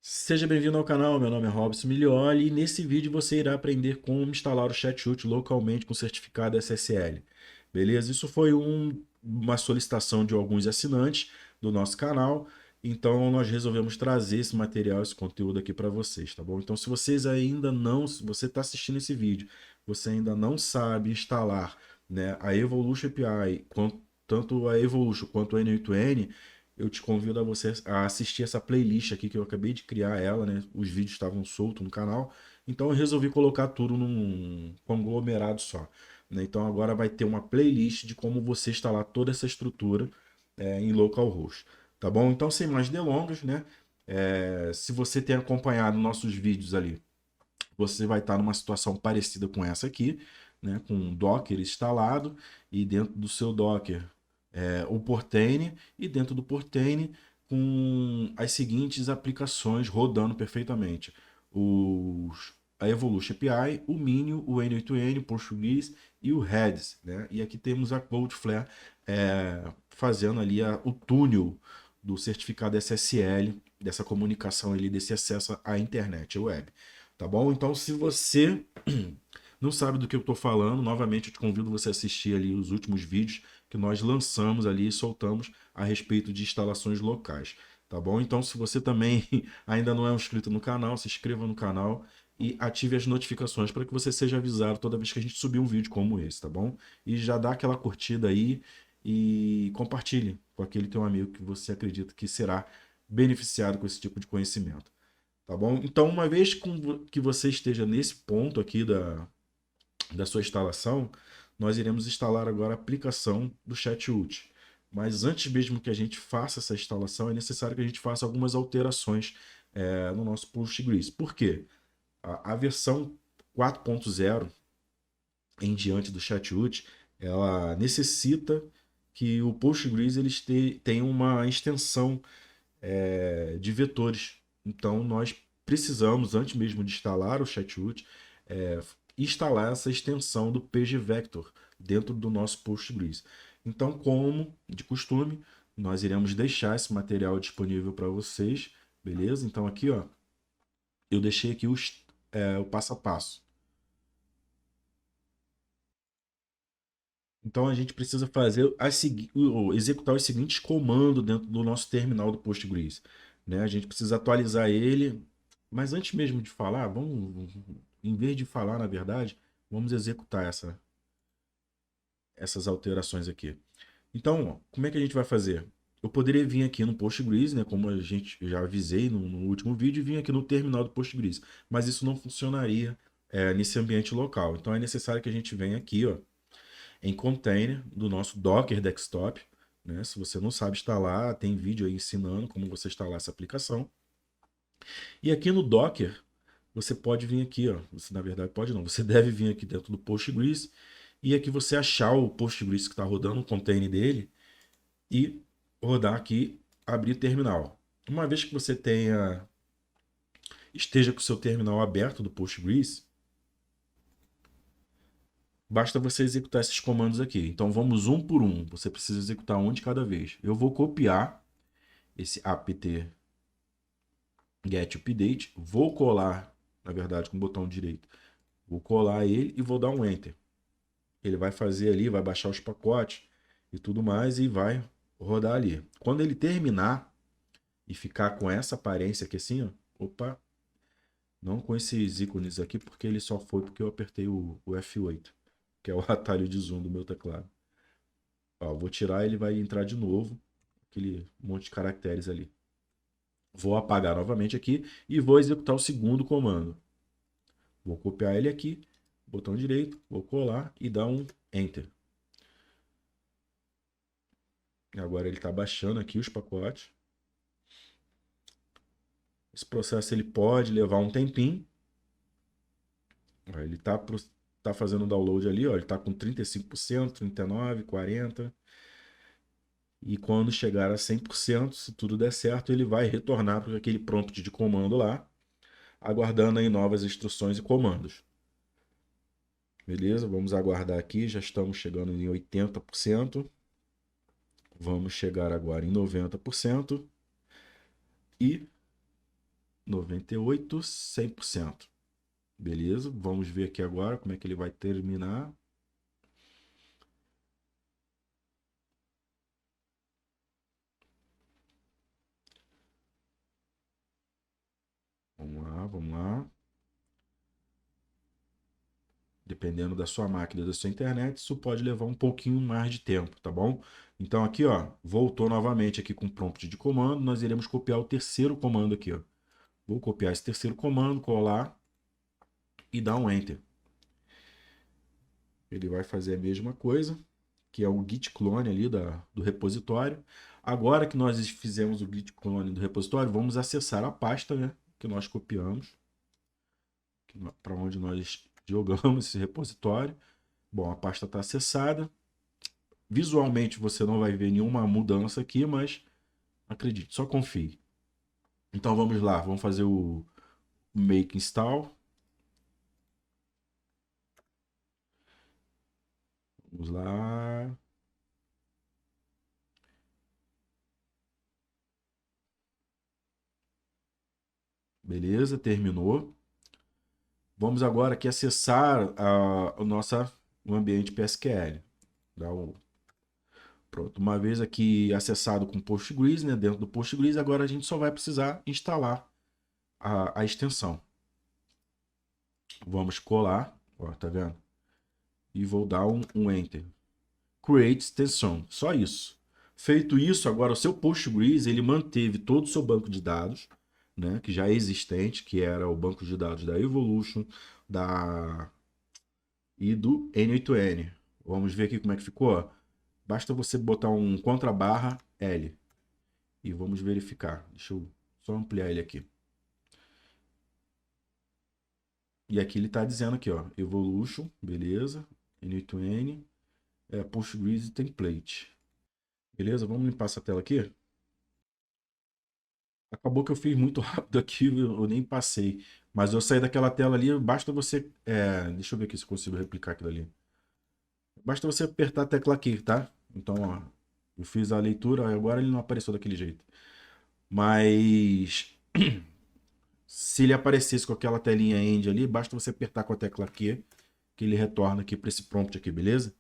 Seja bem-vindo ao canal, meu nome é Robson Milioli e nesse vídeo você irá aprender como instalar o ChatUt localmente com certificado SSL. Beleza? Isso foi uma solicitação de alguns assinantes do nosso canal, então nós resolvemos trazer esse material, esse conteúdo aqui para vocês, tá bom? Então se vocês ainda não, se você está assistindo esse vídeo, você ainda não sabe instalar, né, a Evolution API, tanto a Evolution quanto o N8N, eu te convido a você a assistir essa playlist aqui que eu acabei de criar ela, né? Os vídeos estavam soltos no canal, então eu resolvi colocar tudo num conglomerado só, né? Então agora vai ter uma playlist de como você instalar toda essa estrutura em localhost, tá bom? Então sem mais delongas, né? Se você tem acompanhado nossos vídeos ali, você vai estar numa situação parecida com essa aqui, né, com um Docker instalado e dentro do seu Docker o Portainer e dentro do Portainer com as seguintes aplicações rodando perfeitamente. A Evolution API, o Minio, o N8N, o Português e o Redis. Né? E aqui temos a Cloudflare fazendo ali o túnel do certificado SSL, dessa comunicação ali, desse acesso à internet, à web. Tá bom? Então, se você não sabe do que eu estou falando, novamente eu te convido você a assistir ali os últimos vídeos que nós lançamos ali e soltamos a respeito de instalações locais. Tá bom? Então, se você também ainda não é inscrito no canal, se inscreva no canal e ative as notificações para que você seja avisado toda vez que a gente subir um vídeo como esse, tá bom? E já dá aquela curtida aí e compartilhe com aquele teu amigo que você acredita que será beneficiado com esse tipo de conhecimento. Tá bom? Então, uma vez que você esteja nesse ponto aqui da sua instalação, nós iremos instalar agora a aplicação do ChatUt. Mas antes mesmo que a gente faça essa instalação, é necessário que a gente faça algumas alterações no nosso Postgres. Por quê? A versão 4.0 em diante do ChatUt, ela necessita que o Postgres tenha uma extensão de vetores. Então, nós precisamos, antes mesmo de instalar o ChatUt, é, instalar essa extensão do pgvector dentro do nosso Postgres. Então, como de costume, nós iremos deixar esse material disponível para vocês, beleza? Então, aqui, ó, eu deixei aqui o passo a passo. Então, a gente precisa fazer executar os seguintes comandos dentro do nosso terminal do Postgres. Né? A gente precisa atualizar ele, mas antes mesmo de falar, em vez de falar, na verdade, vamos executar essas alterações aqui. Então, ó, como é que a gente vai fazer? Eu poderia vir aqui no Postgres, né, como a gente já avisei no último vídeo, e vir aqui no terminal do Postgres, mas isso não funcionaria nesse ambiente local. Então é necessário que a gente venha aqui, ó, em container do nosso Docker Desktop. Né? Se você não sabe instalar, tem vídeo aí ensinando como você instalar essa aplicação. E aqui no Docker, você pode vir aqui, ó. Você, na verdade, pode não. Você deve vir aqui dentro do Postgres e aqui você achar o Postgres que está rodando, o container dele, e rodar aqui, abrir terminal. Uma vez que você esteja com o seu terminal aberto do Postgres, basta você executar esses comandos aqui. Então vamos um por um. Você precisa executar um de cada vez. Eu vou copiar esse apt get update, vou colar, na verdade, com o botão direito. Vou colar ele e vou dar um enter. Ele vai fazer ali, vai baixar os pacotes e tudo mais e vai rodar ali. Quando ele terminar e ficar com essa aparência aqui assim, ó, opa, não com esses ícones aqui, porque ele só foi porque eu apertei o F8, que é o atalho de zoom do meu teclado. Ó, vou tirar, ele vai entrar de novo, aquele monte de caracteres ali. Vou apagar novamente aqui e vou executar o segundo comando. Vou copiar ele aqui, botão direito, vou colar e dar um Enter. Agora ele está baixando aqui os pacotes. Esse processo ele pode levar um tempinho. Ele tá fazendo o download ali, ó, ele está com 35%, 39%, 40%. E quando chegar a 100%, se tudo der certo, ele vai retornar para aquele prompt de comando lá, aguardando aí novas instruções e comandos. Beleza? Vamos aguardar aqui, já estamos chegando em 80%. Vamos chegar agora em 90% e 98, 100%. Beleza? Vamos ver aqui agora como é que ele vai terminar. Vamos lá, vamos lá. Dependendo da sua máquina, da sua internet, isso pode levar um pouquinho mais de tempo, tá bom? Então aqui, ó, voltou novamente aqui com prompt de comando, nós iremos copiar o terceiro comando aqui, ó. Vou copiar esse terceiro comando, colar e dar um Enter. Ele vai fazer a mesma coisa, que é o git clone ali do repositório. Agora que nós fizemos o git clone do repositório, vamos acessar a pasta, né, que nós copiamos, para onde nós jogamos esse repositório. Bom, a pasta está acessada. Visualmente você não vai ver nenhuma mudança aqui, mas acredite, só confie. Então vamos lá, vamos fazer o make install. Vamos lá. Beleza, terminou. Vamos agora aqui acessar o ambiente PSQL. Pronto, uma vez aqui acessado com Postgres, né, dentro do Postgres, agora a gente só vai precisar instalar a extensão. Vamos colar, ó, tá vendo? E vou dar um Enter. Create extensão, só isso. Feito isso, agora o seu Postgres, ele manteve todo o seu banco de dados, né, que já é existente, que era o banco de dados da Evolution, e do N8N. Vamos ver aqui como é que ficou. Basta você botar um contrabarra L e vamos verificar. Deixa eu só ampliar ele aqui. E aqui ele está dizendo aqui, ó, Evolution, beleza, N8N, Postgres Template. Beleza, vamos limpar essa tela aqui. Acabou que eu fiz muito rápido aqui, eu nem passei. Mas eu saí daquela tela ali, basta você... deixa eu ver aqui se eu consigo replicar aquilo ali. Basta você apertar a tecla aqui, tá? Então, ó, eu fiz a leitura, agora ele não apareceu daquele jeito. Mas se ele aparecesse com aquela telinha end ali, basta você apertar com a tecla Q, que ele retorna aqui para esse prompt aqui, beleza?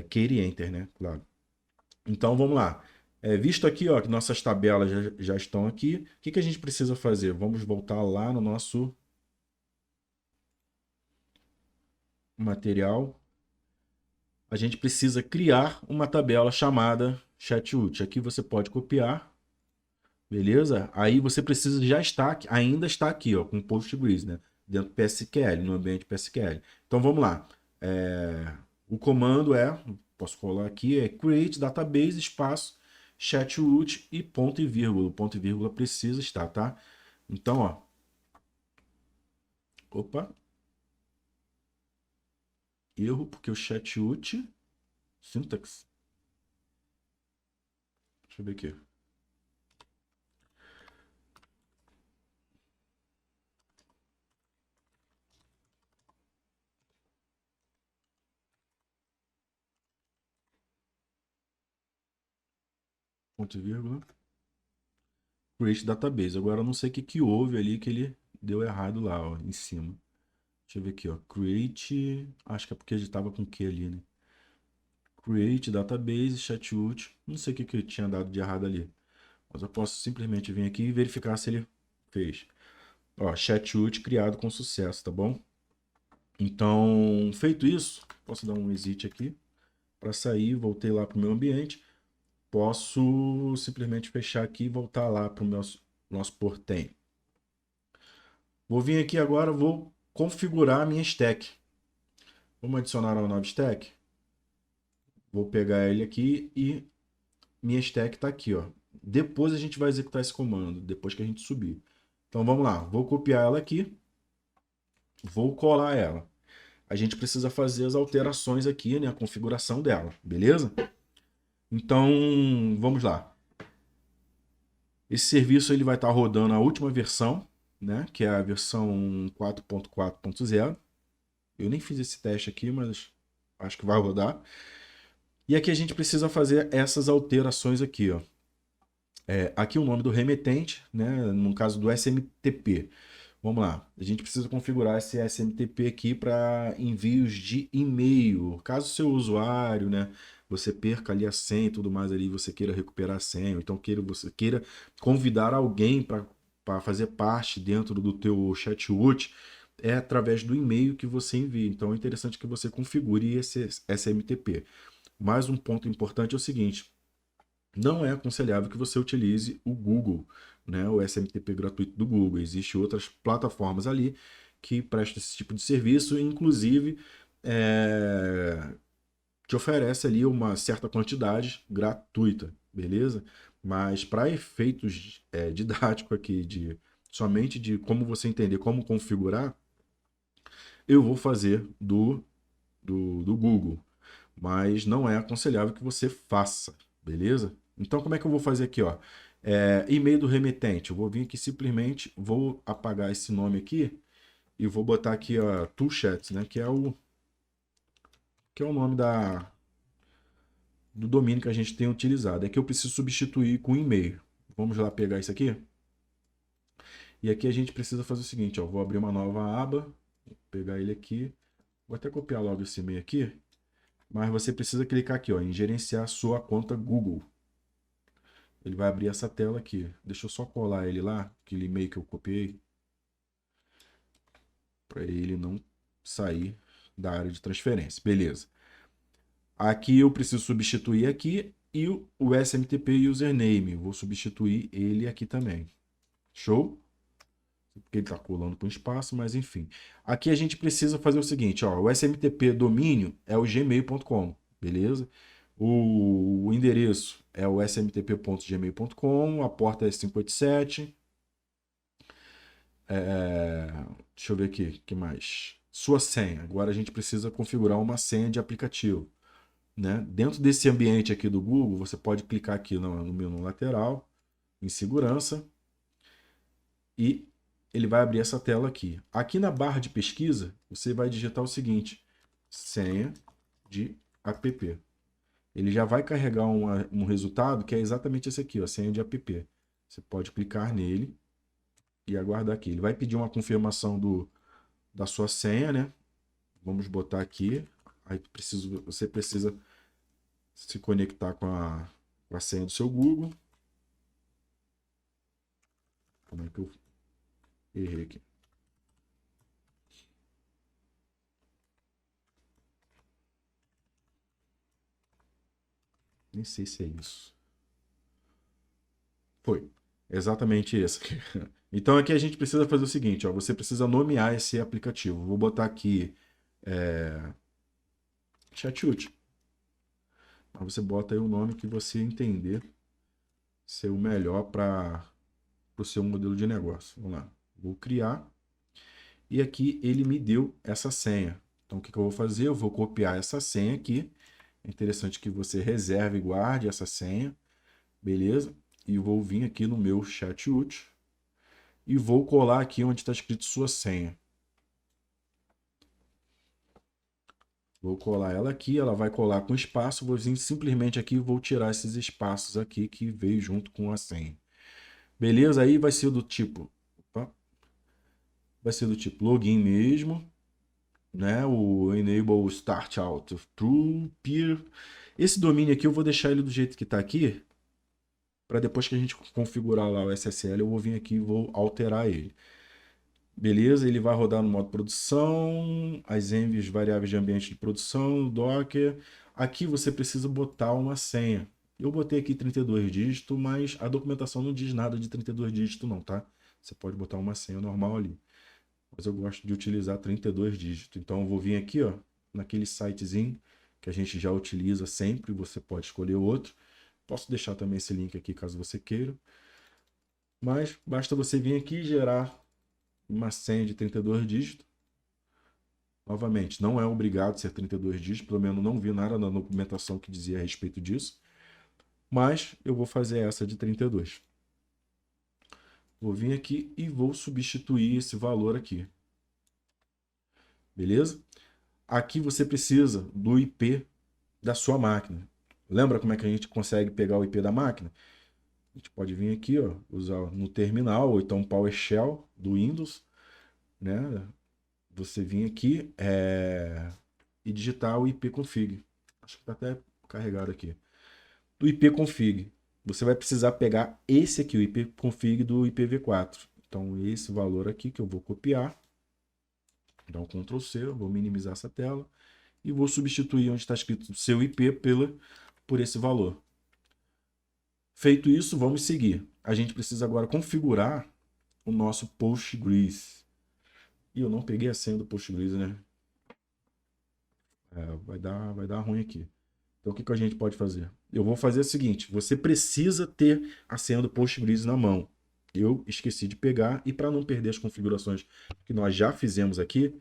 Key e Enter, né? Claro. Então, vamos lá. Visto aqui, ó, que nossas tabelas já estão aqui, o que, que a gente precisa fazer? Vamos voltar lá no nosso material. A gente precisa criar uma tabela chamada Chatout. Aqui você pode copiar, beleza? Aí você precisa já estar, ainda está aqui, ó, com Postgres, né? Dentro do PSQL, no ambiente PSQL. Então vamos lá. O comando posso colar aqui, create database, espaço, chatroot e ponto e vírgula. O ponto e vírgula precisa estar, tá? Então, ó. Opa. Erro, porque o chatroot, syntax. Deixa eu ver aqui. Ponto e vírgula. Create database. Agora eu não sei o que, que houve ali que ele deu errado lá, ó, em cima. Deixa eu ver aqui, ó. Create. Acho que é porque ele estava com o que ali, né? Create database, chatroot. Não sei o que, que eu tinha dado de errado ali. Mas eu posso simplesmente vir aqui e verificar se ele fez. Ó, chatroot criado com sucesso, tá bom? Então, feito isso, posso dar um exit aqui para sair, voltei lá para o meu ambiente. Posso simplesmente fechar aqui e voltar lá para o nosso portem. Vou vir aqui agora, vou configurar a minha stack. Vamos adicionar uma nova stack. Vou pegar ele aqui e minha stack está aqui, ó. Depois a gente vai executar esse comando, depois que a gente subir. Então vamos lá, vou copiar ela aqui, vou colar ela. A gente precisa fazer as alterações aqui, né, a configuração dela, beleza? Então vamos lá. Esse serviço ele vai estar rodando a última versão, né, que é a versão 4.4.0. Eu nem fiz esse teste aqui, mas acho que vai rodar. E aqui a gente precisa fazer essas alterações aqui, ó. Aqui o nome do remetente, né? No caso do SMTP. Vamos lá, a gente precisa configurar esse SMTP aqui para envios de e-mail. Caso o seu usuário, né, você perca ali a senha e tudo mais ali, você queira recuperar a senha, ou então você queira convidar alguém para fazer parte dentro do teu chat-ut, é através do e-mail que você envia. Então é interessante que você configure esse SMTP. Mais um ponto importante é o seguinte: não é aconselhável que você utilize o Google, né, o SMTP gratuito do Google. Existem outras plataformas ali que prestam esse tipo de serviço, inclusive te oferece ali uma certa quantidade gratuita, beleza? Mas para efeitos didáticos aqui, somente de como você entender como configurar, eu vou fazer do Google, mas não é aconselhável que você faça, beleza? Então, como é que eu vou fazer aqui, ó? E-mail do remetente. Eu vou vir aqui simplesmente, vou apagar esse nome aqui e vou botar aqui a Toolchats, né? Que é o nome do domínio que a gente tem utilizado. É que eu preciso substituir com e-mail. Vamos lá pegar isso aqui. E aqui a gente precisa fazer o seguinte, ó. Vou abrir uma nova aba, vou pegar ele aqui. Vou até copiar logo esse e-mail aqui. Mas você precisa clicar aqui, ó, em gerenciar sua conta Google. Ele vai abrir essa tela aqui. Deixa eu só colar ele lá, aquele e-mail que eu copiei, para ele não sair da área de transferência. Beleza. Aqui eu preciso substituir aqui e o SMTP username. Vou substituir ele aqui também. Show? Porque ele está colando com espaço, mas enfim. Aqui a gente precisa fazer o seguinte, ó, o SMTP domínio é o gmail.com, beleza? O endereço é o smtp.gmail.com, a porta é 587. Deixa eu ver aqui, que mais? Sua senha. Agora a gente precisa configurar uma senha de aplicativo, né? Dentro desse ambiente aqui do Google, você pode clicar aqui no menu lateral, em segurança, e ele vai abrir essa tela aqui. Aqui na barra de pesquisa, você vai digitar o seguinte: senha de app. Ele já vai carregar um resultado que é exatamente esse aqui, ó, senha de app. Você pode clicar nele e aguardar aqui. Ele vai pedir uma confirmação da sua senha, né? Vamos botar aqui. Aí você precisa se conectar com a senha do seu Google. Como é que eu errei aqui? Nem sei se é isso. Foi. Exatamente isso. Então aqui a gente precisa fazer o seguinte, ó, você precisa nomear esse aplicativo. Vou botar aqui Chatut. Aí você bota aí o nome que você entender ser o melhor para o seu modelo de negócio. Vamos lá. Vou criar. E aqui ele me deu essa senha. Então o que eu vou fazer? Eu vou copiar essa senha aqui. É interessante que você reserve e guarde essa senha. Beleza? E vou vir aqui no meu Chatut e vou colar aqui onde está escrito sua senha. Vou colar ela aqui, ela vai colar com espaço, vou vir simplesmente aqui e vou tirar esses espaços aqui que veio junto com a senha. Beleza? Aí vai ser do tipo, opa, vai ser do tipo login mesmo, né? O enable start out true peer. Esse domínio aqui eu vou deixar ele do jeito que está aqui, para depois que a gente configurar lá o SSL, eu vou vir aqui e vou alterar ele. Beleza, ele vai rodar no modo produção, as envios variáveis de ambiente de produção, Docker. Aqui você precisa botar uma senha. Eu botei aqui 32 dígitos, mas a documentação não diz nada de 32 dígitos não, tá? Você pode botar uma senha normal ali. Mas eu gosto de utilizar 32 dígitos. Então eu vou vir aqui, ó, naquele sitezinho que a gente já utiliza sempre, você pode escolher outro. Posso deixar também esse link aqui caso você queira. Mas basta você vir aqui e gerar uma senha de 32 dígitos. Novamente, não é obrigado a ser 32 dígitos, pelo menos não vi nada na documentação que dizia a respeito disso. Mas eu vou fazer essa de 32. Vou vir aqui e vou substituir esse valor aqui. Beleza? Aqui você precisa do IP da sua máquina. Lembra como é que a gente consegue pegar o IP da máquina? A gente pode vir aqui, ó, usar no terminal, ou então PowerShell do Windows, né? Você vir aqui e digitar o ipconfig. Acho que está até carregado aqui. Do ipconfig. Você vai precisar pegar esse aqui, o ipconfig do IPv4. Então, esse valor aqui que eu vou copiar. Dar um Ctrl C, vou minimizar essa tela. E vou substituir onde está escrito seu IP por esse valor. Feito isso, vamos seguir. A gente precisa agora configurar o nosso Postgres. E eu não peguei a senha do Postgres, né? Vai dar ruim aqui. Então, o que a gente pode fazer? Eu vou fazer o seguinte, você precisa ter a senha do Postgres na mão. Eu esqueci de pegar, e para não perder as configurações que nós já fizemos aqui,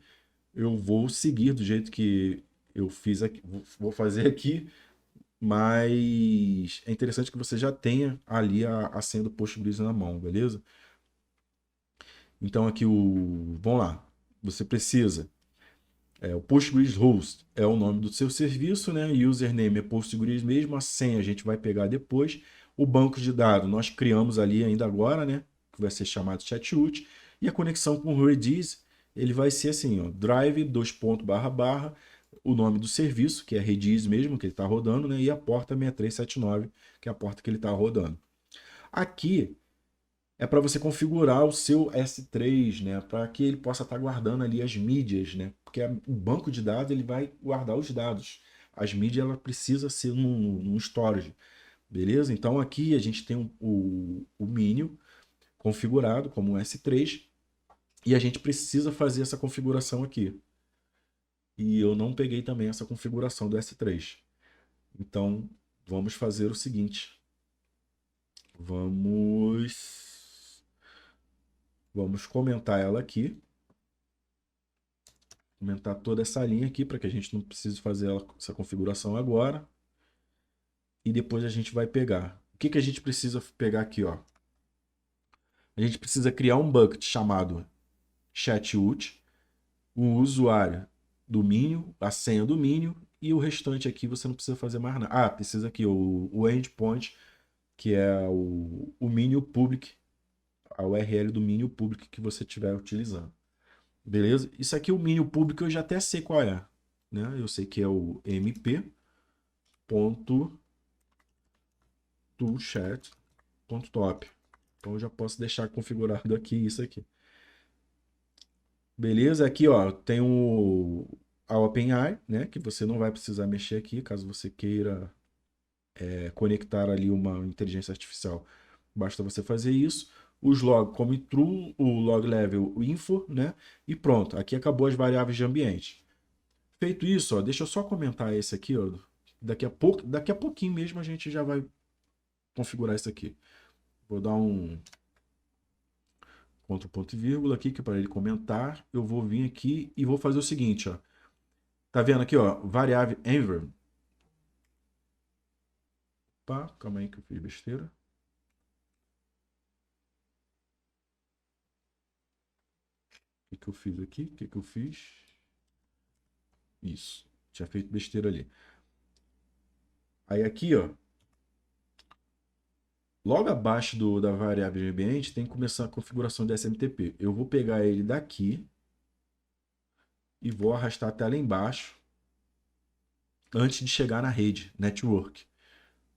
eu vou seguir do jeito que eu fiz aqui, vou fazer aqui, mas é interessante que você já tenha ali a senha do Postgres na mão, beleza? Então aqui vamos lá, você precisa, o Postgres Host é o nome do seu serviço, né? Username é Postgres mesmo, a senha a gente vai pegar depois. O banco de dados nós criamos ali ainda agora, né? Que vai ser chamado Chatroot. E a conexão com o Redis, ele vai ser assim, ó, drive, o nome do serviço, que é Redis mesmo, que ele está rodando, né? E a porta 6379, que é a porta que ele está rodando. Aqui é para você configurar o seu S3, né, para que ele possa estar guardando ali as mídias, né, porque o banco de dados ele vai guardar os dados. As mídias ela precisa ser num storage, beleza? Então aqui a gente tem o Minio configurado como um S3 e a gente precisa fazer essa configuração aqui. E eu não peguei também essa configuração do S3. Então vamos fazer o seguinte. Vamos comentar ela aqui. Aumentar toda essa linha aqui para que a gente não precise fazer essa configuração agora. E depois a gente vai pegar. O que a gente precisa pegar aqui, ó? A gente precisa criar um bucket chamado chatroot, o usuário do Minio, a senha do Minio, e o restante aqui você não precisa fazer mais nada. Ah, precisa aqui o endpoint, que é o Minio public, a URL do Minio public que você estiver utilizando. Beleza? Isso aqui, o Minio público, eu já até sei qual é. Né? Eu sei que é o mp.toolchat.top. Então eu já posso deixar configurado aqui isso aqui. Beleza? Aqui ó, tem a OpenAI, né? Que você não vai precisar mexer aqui, caso você queira conectar ali uma inteligência artificial. Basta você fazer isso. Os log como true, o log level, o info, né? E pronto, aqui acabou as variáveis de ambiente. Feito isso, ó, deixa eu só comentar esse aqui, ó. Daqui a pouquinho mesmo a gente já vai configurar isso aqui. Vou dar um ponto e vírgula aqui que é para ele comentar. Eu vou vir aqui e vou fazer o seguinte, ó. Tá vendo aqui, ó, variável env. Opa, calma aí que eu fiz besteira. O que eu fiz aqui? O que eu fiz? Isso. Tinha feito besteira ali. Aí aqui, ó, logo abaixo da variável de ambiente tem que começar a configuração do SMTP. Eu vou pegar ele daqui e vou arrastar até lá embaixo antes de chegar na rede, network.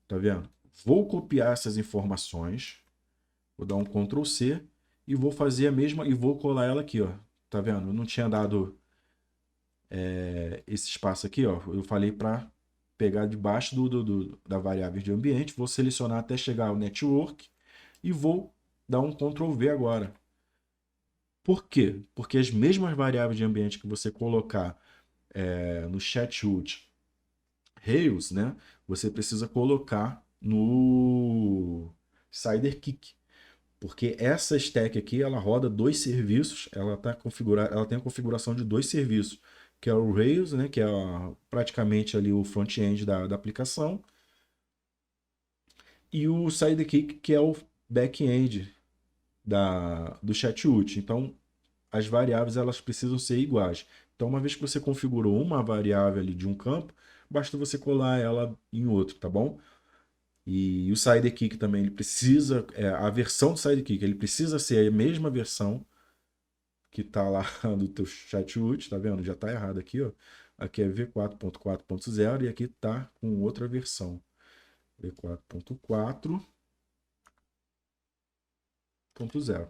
Tá vendo? Vou copiar essas informações, vou dar um Ctrl C e vou fazer a mesma e vou colar ela aqui, ó. Tá vendo? Eu não tinha dado esse espaço aqui, ó. Eu falei para pegar debaixo da variável de ambiente, vou selecionar até chegar ao network e vou dar um Ctrl V agora. Por quê? Porque as mesmas variáveis de ambiente que você colocar no chatroot Rails, né, você precisa colocar no Sidekick. Porque essa stack aqui, ela roda dois serviços, ela tem a configuração de dois serviços, que é o Rails, né, que é praticamente ali o front-end da aplicação, e o Sidekick, que é o back-end do Chatroot. Então, as variáveis elas precisam ser iguais. Então, uma vez que você configurou uma variável ali de um campo, basta você colar ela em outro, tá bom? E o Sidekick também, ele precisa, a versão do Sidekick, ele precisa ser a mesma versão que tá lá do teu ChatWoot, tá vendo? Já tá errado aqui, ó. Aqui é V4.4.0 e aqui tá com outra versão. V4.4.0.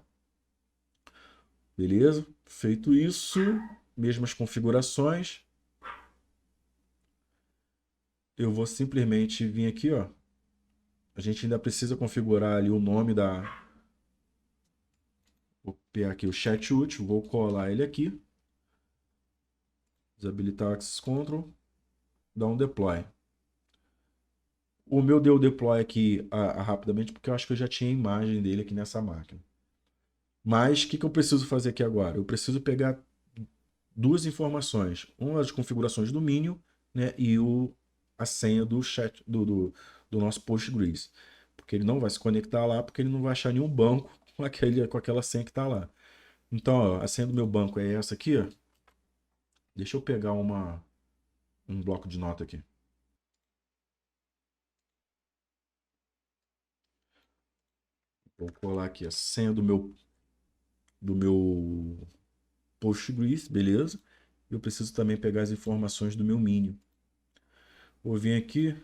Beleza? Feito isso, mesmas configurações, eu vou simplesmente vir aqui, ó. A gente ainda precisa configurar ali o nome da... Vou pegar aqui o ChatWoot, vou colar ele aqui. Desabilitar o Access Control. Dar um deploy. O meu deu deploy aqui rapidamente porque eu acho que eu já tinha a imagem dele aqui nessa máquina. Mas o que eu preciso fazer aqui agora? Eu preciso pegar duas informações. Uma das configurações do Minion, né, e a senha do chat do nosso Postgres. Porque ele não vai se conectar lá, porque ele não vai achar nenhum banco com aquela senha que está lá. Então, ó, a senha do meu banco é essa aqui. Ó. Deixa eu pegar um bloco de nota aqui. Vou colar aqui a senha do meu Postgres, beleza? Eu preciso também pegar as informações do meu Minion. Vou vir aqui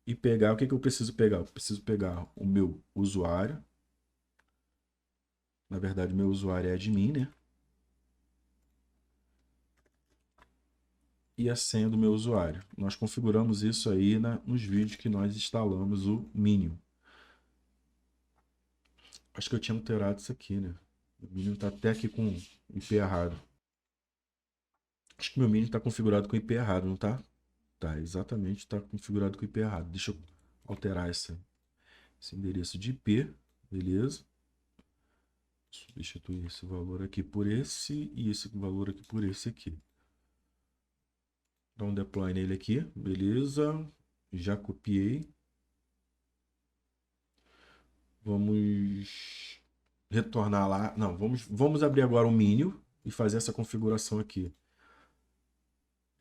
e pegar, o que eu preciso pegar? Eu preciso pegar o meu usuário. Na verdade, meu usuário é admin, né? E a senha do meu usuário. Nós configuramos isso aí nos vídeos que nós instalamos o Minion. Acho que eu tinha alterado isso aqui, né? O Minion está até aqui com IP errado. Acho que meu Minion está configurado com IP errado, não tá? Tá, exatamente, está configurado com IP errado. Deixa eu alterar esse endereço de IP, beleza? Substituir esse valor aqui por esse e esse valor aqui por esse aqui. Dá um deploy nele aqui, beleza? Já copiei. Vamos retornar lá. Não, vamos abrir agora o Minion e fazer essa configuração aqui.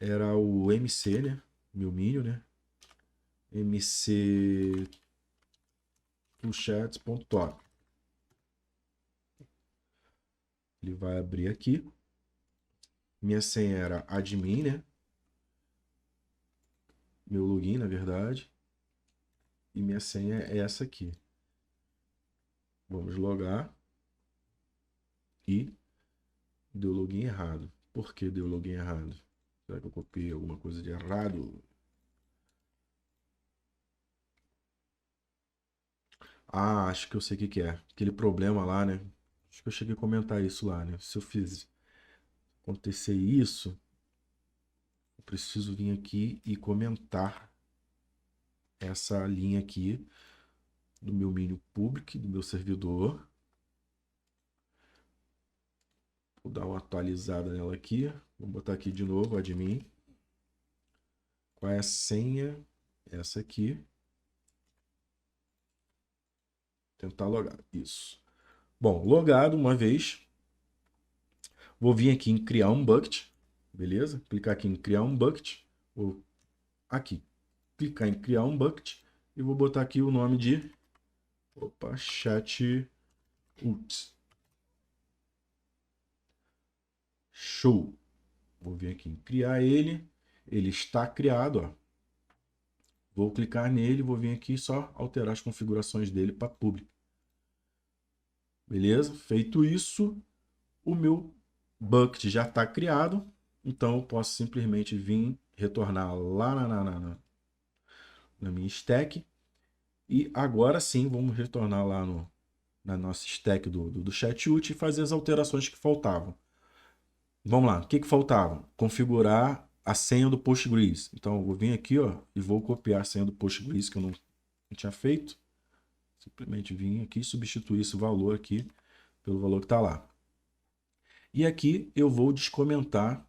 Era o MC, né? Meu Minion, né? MC toolchats.top. Ele vai abrir aqui. Minha senha era admin, né? Meu login, na verdade. E minha senha é essa aqui. Vamos logar. E deu login errado. Por que deu login errado? Será que eu copiei alguma coisa de errado? Ah, acho que eu sei o que é. Aquele problema lá, né? Acho que eu cheguei a comentar isso lá, né? Se eu fiz acontecer isso, eu preciso vir aqui e comentar essa linha aqui do meu Minion Public, do meu servidor. Vou dar uma atualizada nela aqui. Vou botar aqui de novo, admin. Qual é a senha? Essa aqui. Tentar logar. Isso. Bom, logado uma vez. Vou vir aqui em criar um bucket. Beleza? Clicar aqui em criar um bucket. Vou aqui clicar em criar um bucket. E vou botar aqui o nome de... Opa, ChatWoot. Show. Vou vir aqui em criar ele. Ele está criado, ó. Vou clicar nele, vou vir aqui e só alterar as configurações dele para público. Beleza? Feito isso, o meu bucket já está criado. Então, eu posso simplesmente vir retornar lá na minha stack. E agora sim, vamos retornar lá na nossa stack do ChatWoot e fazer as alterações que faltavam. Vamos lá, o que faltava? Configurar a senha do Postgres. Então, eu vou vir aqui, ó, e vou copiar a senha do Postgres que eu não tinha feito. Simplesmente vim aqui e substituir esse valor aqui pelo valor que está lá. E aqui eu vou descomentar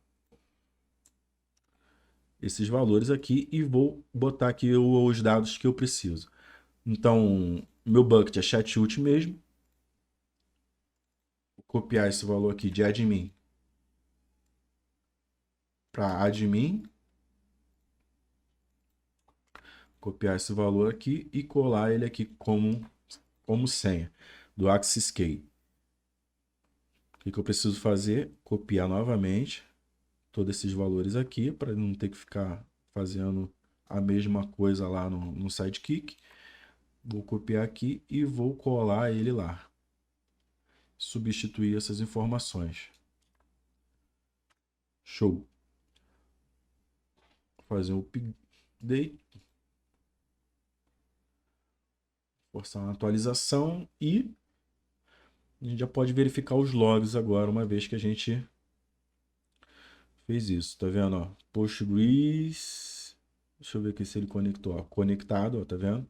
esses valores aqui e vou botar aqui os dados que eu preciso. Então, meu bucket é ChatWoot mesmo. Vou copiar esse valor aqui de admin para admin. Copiar esse valor aqui e colar ele aqui como senha do Axis Key. O que eu preciso fazer? Copiar novamente todos esses valores aqui para não ter que ficar fazendo a mesma coisa lá no Sidekick. Vou copiar aqui e vou colar ele lá. Substituir essas informações. Show. Fazer um update. Forçar uma atualização e a gente já pode verificar os logs agora, uma vez que a gente fez isso. Tá vendo? Ó? Postgres. Deixa eu ver aqui se ele conectou. Ó. Conectado, ó, tá vendo?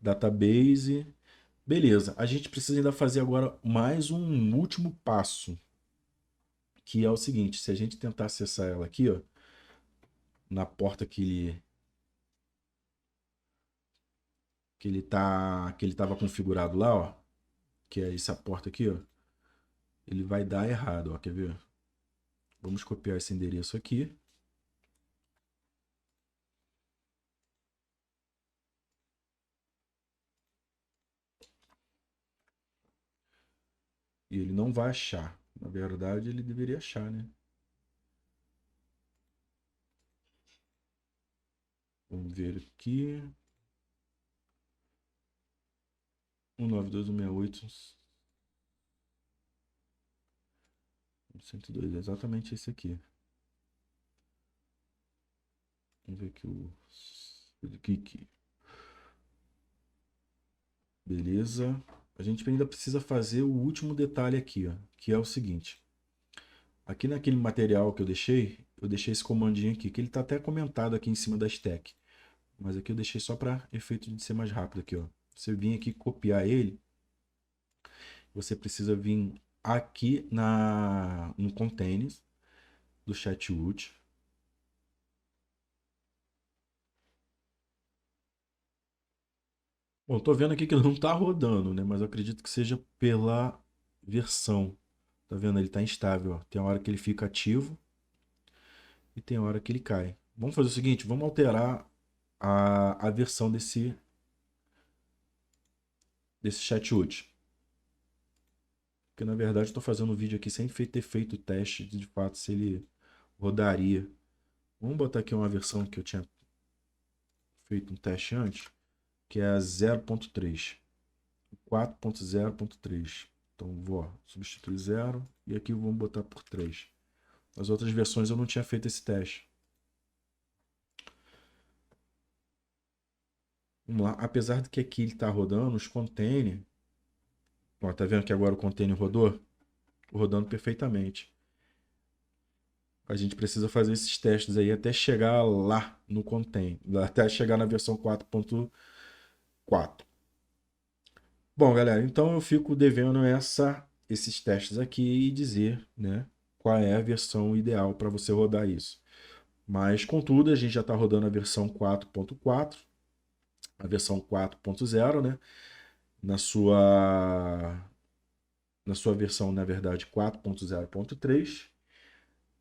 Database. Beleza. A gente precisa ainda fazer agora mais um último passo. Que é o seguinte. Se a gente tentar acessar ela aqui, ó. Na porta que ele estava configurado lá, ó. Que é essa porta aqui, ó. Ele vai dar errado, ó. Quer ver? Vamos copiar esse endereço aqui. E ele não vai achar. Na verdade, ele deveria achar, né? Vamos ver aqui. 192.168.102. É exatamente esse aqui. Vamos ver aqui o Kiki. Beleza. A gente ainda precisa fazer o último detalhe aqui, ó, que é o seguinte. Aqui naquele material que eu deixei esse comandinho aqui, que ele está até comentado aqui em cima da stack. Mas aqui eu deixei só para efeito de ser mais rápido aqui, ó. Você vir aqui copiar ele, você precisa vir aqui no containers do Chatroot. Bom, tô vendo aqui que ele não está rodando, né? Mas eu acredito que seja pela versão. Tá vendo? Ele está instável, ó. Tem a hora que ele fica ativo e tem a hora que ele cai. Vamos fazer o seguinte, vamos alterar a versão desse Chatroot. Porque na verdade eu estou fazendo o vídeo aqui sem ter feito o teste de fato se ele rodaria. Vamos botar aqui uma versão que eu tinha feito um teste antes, que é a 0.3. 4.0.3. Então vou substituir 0 e aqui vamos botar por 3. As outras versões eu não tinha feito esse teste. Vamos lá. Apesar de que aqui ele está rodando os containers. Ó, tá vendo que agora o container rodou? Rodando perfeitamente. A gente precisa fazer esses testes aí até chegar lá no container. Até chegar na versão 4.4. Bom, galera, então eu fico devendo esses testes aqui e dizer, né, qual é a versão ideal para você rodar isso. Mas, contudo, a gente já está rodando a versão 4.4, a versão 4.0, né, na sua versão, na verdade, 4.0.3.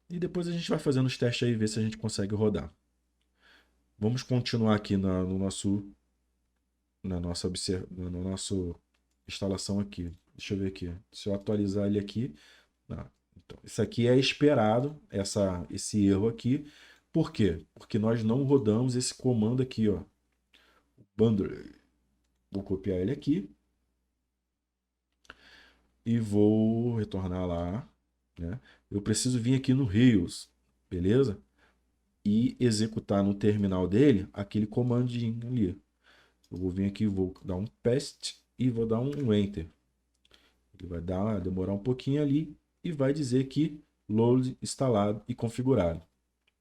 E depois a gente vai fazendo os testes aí e ver se a gente consegue rodar. Vamos continuar aqui no nosso instalação aqui. Deixa eu ver aqui. Se eu atualizar ele aqui. Não. Então, isso aqui é esperado, esse erro aqui. Por quê? Porque nós não rodamos esse comando aqui, ó. Bundle. Vou copiar ele aqui. E vou retornar lá, né? Eu preciso vir aqui no Rails, beleza? E executar no terminal dele aquele comandinho ali. Eu vou vir aqui, vou dar um paste e vou dar um enter. Ele vai demorar um pouquinho ali e vai dizer que load instalado e configurado.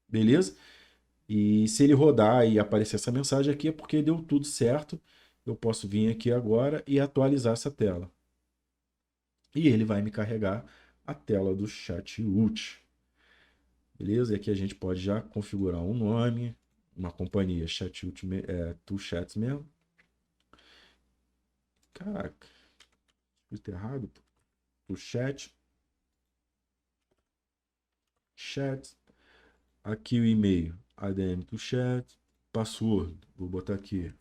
Beleza? E se ele rodar e aparecer essa mensagem aqui é porque deu tudo certo. Eu posso vir aqui agora e atualizar essa tela. E ele vai me carregar a tela do Chatroot. Beleza? E aqui a gente pode já configurar um nome, uma companhia Chatroot, Toolchats mesmo. Caraca, escrito errado. Toolchat. Chat. Aqui o e-mail, ADM Toolchat. password. Vou botar aqui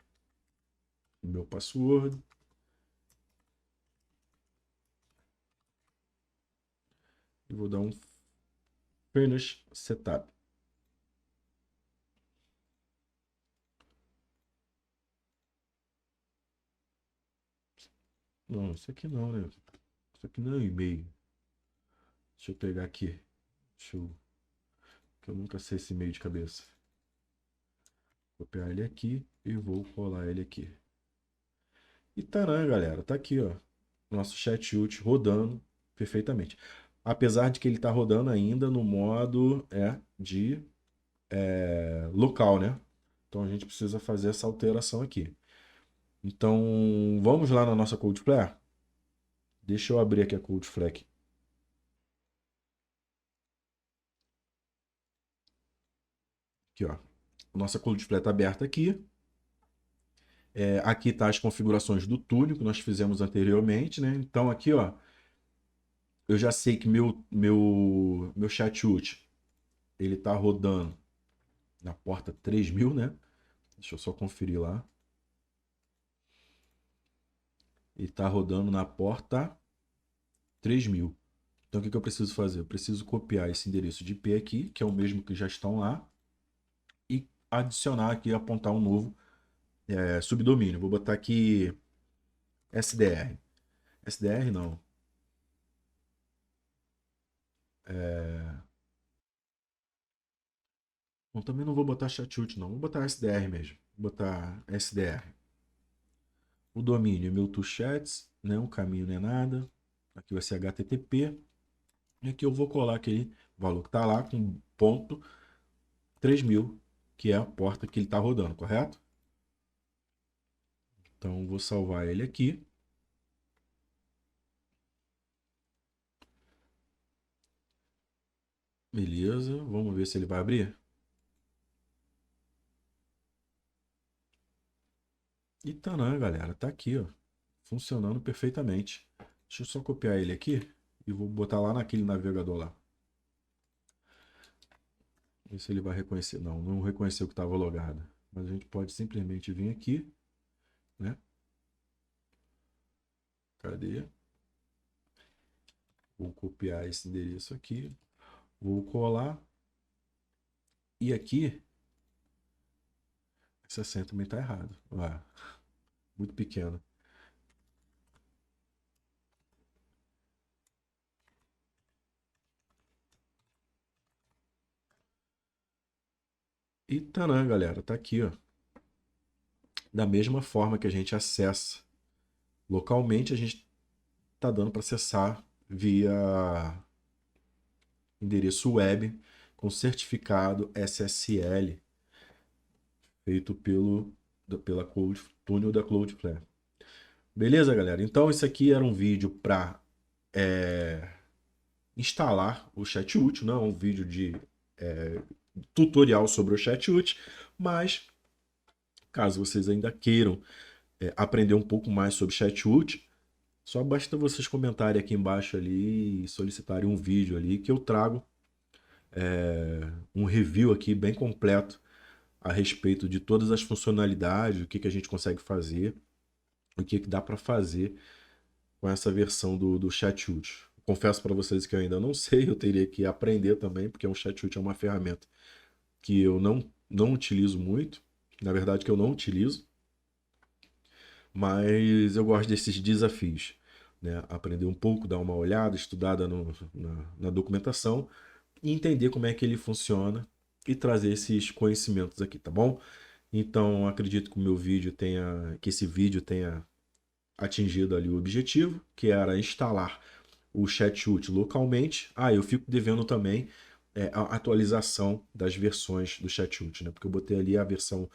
o meu password. E vou dar um finish setup. Não, isso aqui não, né? Isso aqui não é um e-mail. Deixa eu pegar aqui. Deixa eu... Que eu nunca sei esse e-mail de cabeça. Vou copiar ele aqui e vou colar ele aqui. E taran, galera. Tá aqui, ó. Nosso chat rodando perfeitamente. Apesar de que ele tá rodando ainda no modo de local, né? Então a gente precisa fazer essa alteração aqui. Então, vamos lá na nossa Cloudflare? Deixa eu abrir aqui a Cloudflare. Aqui, ó. Nossa Cloudflare está aberta aqui. Aqui está as configurações do túnel que nós fizemos anteriormente, né? Então aqui, ó, eu já sei que meu chat ele está rodando na porta 3000, né? Deixa eu só conferir lá. Ele está rodando na porta 3000. Então o que eu preciso fazer? Eu preciso copiar esse endereço de IP aqui, que é o mesmo que já estão lá, e adicionar aqui, apontar um novo subdomínio. Vou botar aqui SDR. SDR não. Bom, também não vou botar chat não. Vou botar SDR mesmo. Vou botar SDR. O domínio é meu toolchats, né? O caminho não é nada. Aqui vai ser HTTP. E aqui eu vou colar aquele valor que está lá com ponto 3000, que é a porta que ele está rodando, correto? Então vou salvar ele aqui. Beleza, vamos ver se ele vai abrir. E tá, né, galera? Tá aqui, ó. Funcionando perfeitamente. Deixa eu só copiar ele aqui e vou botar lá naquele navegador lá. Ver se ele vai reconhecer. Não, não reconheceu que estava logado. Mas a gente pode simplesmente vir aqui, né? Cadê? Vou copiar esse endereço aqui. Vou colar. E aqui, esse acento também está errado. Ah, muito pequeno. E taran, galera, tá aqui, ó. Da mesma forma que a gente acessa localmente, a gente tá dando para acessar via endereço web com certificado SSL feito pela túnel da Cloudflare. Beleza, galera? Então, isso aqui era um vídeo para instalar o ChatUt, não é um vídeo de tutorial sobre o ChatUt, mas caso vocês ainda queiram aprender um pouco mais sobre ChatUt, só basta vocês comentarem aqui embaixo ali e solicitarem um vídeo ali que eu trago um review aqui bem completo a respeito de todas as funcionalidades, o que a gente consegue fazer, o que dá para fazer com essa versão do ChatUt. Confesso para vocês que eu ainda não sei, eu teria que aprender também, porque o ChatUt é uma ferramenta que eu não utilizo muito, na verdade que eu não utilizo, mas eu gosto desses desafios, né? Aprender um pouco, dar uma olhada, estudada na documentação e entender como é que ele funciona e trazer esses conhecimentos aqui, tá bom? Então, acredito que que esse vídeo tenha atingido ali o objetivo, que era instalar o ChatUt localmente. Ah, eu fico devendo também a atualização das versões do ChatUt, né? Porque eu botei ali a versão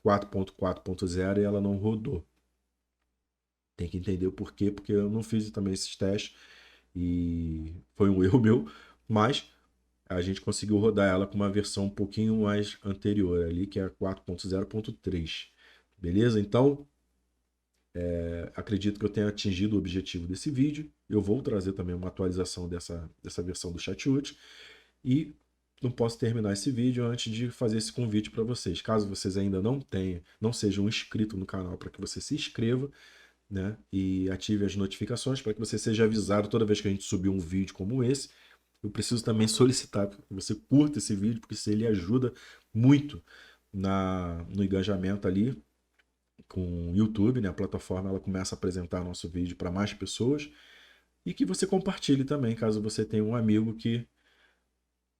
4.4.0 e ela não rodou. Tem que entender o porquê, porque eu não fiz também esses testes e foi um erro meu, mas a gente conseguiu rodar ela com uma versão um pouquinho mais anterior ali, que é a 4.0.3. Beleza? Então, acredito que eu tenha atingido o objetivo desse vídeo. Eu vou trazer também uma atualização dessa versão do ChatUt. E não posso terminar esse vídeo antes de fazer esse convite para vocês. Caso vocês ainda não tenham, não sejam inscritos no canal, para que você se inscreva, né? E ative as notificações para que você seja avisado toda vez que a gente subir um vídeo como esse. Eu preciso também solicitar que você curta esse vídeo, porque isso ele ajuda muito no engajamento ali com o YouTube, né? A plataforma ela começa a apresentar nosso vídeo para mais pessoas e que você compartilhe também, caso você tenha um amigo que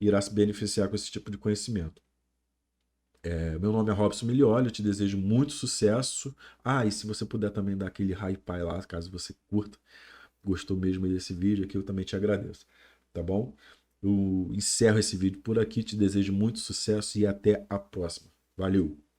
irá se beneficiar com esse tipo de conhecimento. Meu nome é Robson Milioli, eu te desejo muito sucesso. Ah, e se você puder também dar aquele hi-fi lá, caso você curta, gostou mesmo desse vídeo aqui, eu também te agradeço, tá bom? Eu encerro esse vídeo por aqui, te desejo muito sucesso e até a próxima. Valeu!